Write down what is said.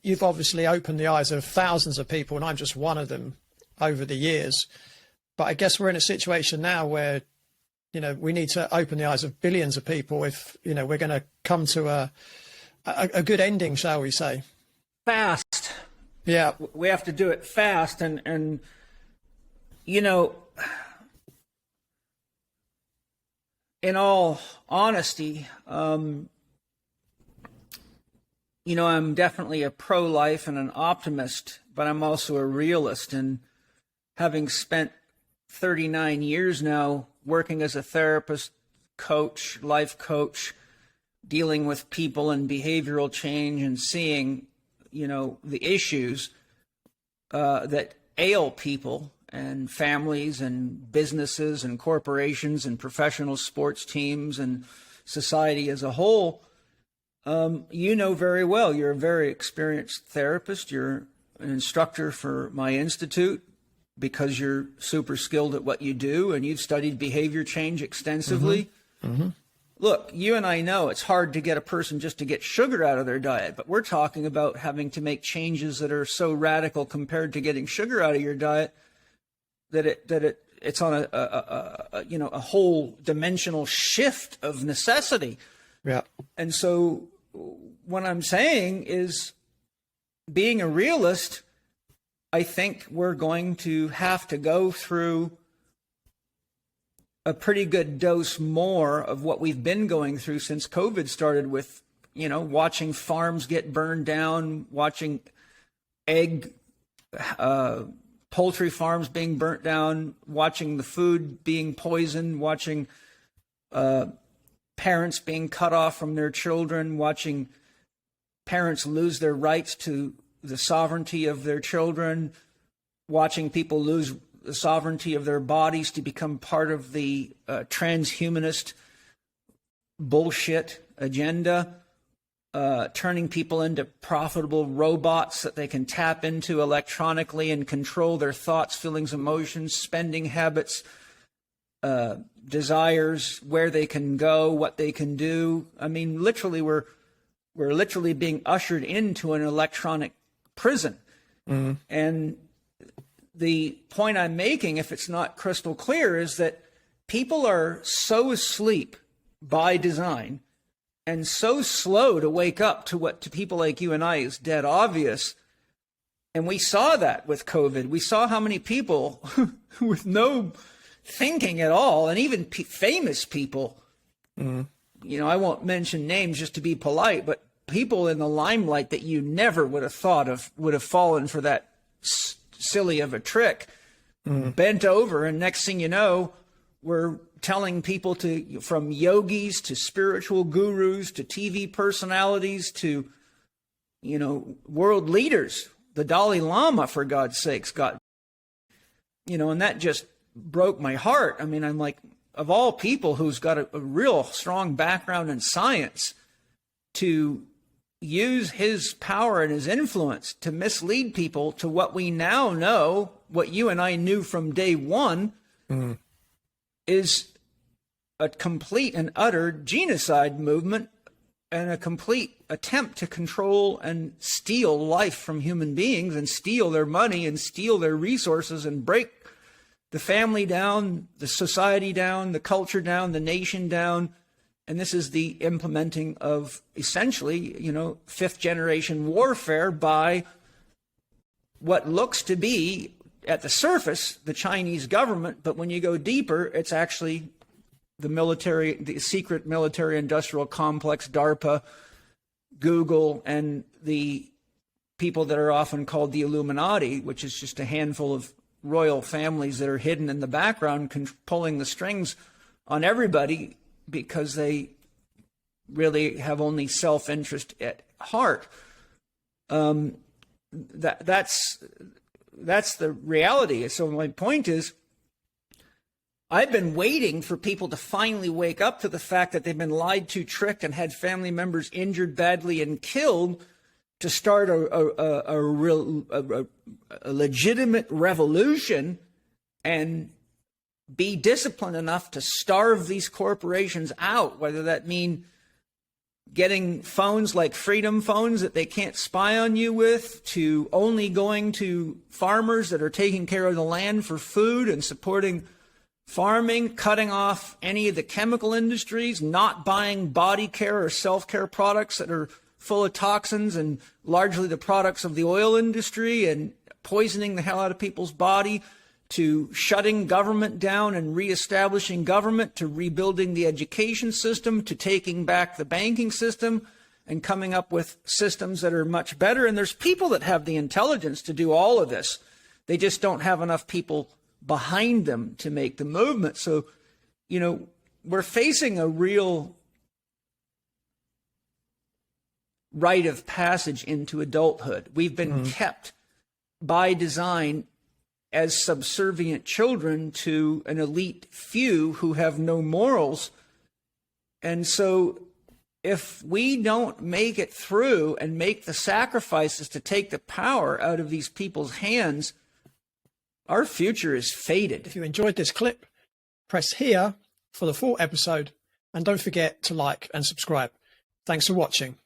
you've obviously opened the eyes of thousands of people, and I'm just one of them over the years. But I guess we're in a situation now where, we need to open the eyes of billions of people if, we're going to come to a good ending, shall we say. Fast. Yeah. We have to do it fast. And in all honesty, I'm definitely a pro-life and an optimist, but I'm also a realist. And having spent 39 years now working as a therapist, coach, life coach, dealing with people and behavioral change and seeing, the issues that ail people and families and businesses and corporations and professional sports teams and society as a whole, very well. You're a very experienced therapist. You're an instructor for my institute because you're super skilled at what you do, and you've studied behavior change extensively. Mm-hmm. Mm-hmm. Look, you and I know it's hard to get a person just to get sugar out of their diet, but we're talking about having to make changes that are so radical compared to getting sugar out of your diet that it's on a whole dimensional shift of necessity. Yeah. And so what I'm saying is, being a realist, I think we're going to have to go through a pretty good dose more of what we've been going through since COVID started, with, watching farms get burned down, watching poultry farms being burnt down, watching the food being poisoned, watching parents being cut off from their children, watching parents lose their rights to the sovereignty of their children, watching people lose the sovereignty of their bodies to become part of the transhumanist bullshit agenda, turning people into profitable robots that they can tap into electronically and control their thoughts, feelings, emotions, spending habits, desires, where they can go, what they can do. I mean, literally, we're literally being ushered into an electronic prison. Mm-hmm. And the point I'm making, if it's not crystal clear, is that people are so asleep by design and so slow to wake up to what to people like you and I is dead obvious. And we saw that with COVID. We saw how many people with no thinking at all, and even famous people, I won't mention names just to be polite, but people in the limelight that you never would have thought of would have fallen for that silly of a trick, bent over, and next thing you know, we're telling people from yogis to spiritual gurus to TV personalities to, world leaders, the Dalai Lama, for God's sakes, and that just broke my heart. I mean, I'm like, of all people who's got a real strong background in science, to use his power and his influence to mislead people to what we now know, what you and I knew from day one, is a complete and utter genocide movement and a complete attempt to control and steal life from human beings and steal their money and steal their resources and break the family down, the society down, the culture down, the nation down. And this is the implementing of essentially, fifth generation warfare by what looks to be, at the surface, the Chinese government. But when you go deeper, it's actually the secret military industrial complex, DARPA, Google, and the people that are often called the Illuminati, which is just a handful of royal families that are hidden in the background, pulling the strings on everybody, because they really have only self-interest at heart. That's the reality. So my point is, I've been waiting for people to finally wake up to the fact that they've been lied to, tricked, and had family members injured badly and killed, to start a legitimate revolution and be disciplined enough to starve these corporations out, whether that mean getting phones like Freedom phones that they can't spy on you with, to only going to farmers that are taking care of the land for food and supporting farming, cutting off any of the chemical industries, not buying body care or self-care products that are full of toxins and largely the products of the oil industry and poisoning the hell out of people's body, to shutting government down and reestablishing government, to rebuilding the education system, to taking back the banking system and coming up with systems that are much better. And there's people that have the intelligence to do all of this. They just don't have enough people behind them to make the movement. So, you know, we're facing a real rite of passage into adulthood. We've been kept by design as subservient children to an elite few who have no morals. And so if we don't make it through and make the sacrifices to take the power out of these people's hands, our future is fated. If you enjoyed this clip, press here for the full episode, and don't forget to like and subscribe. Thanks for watching.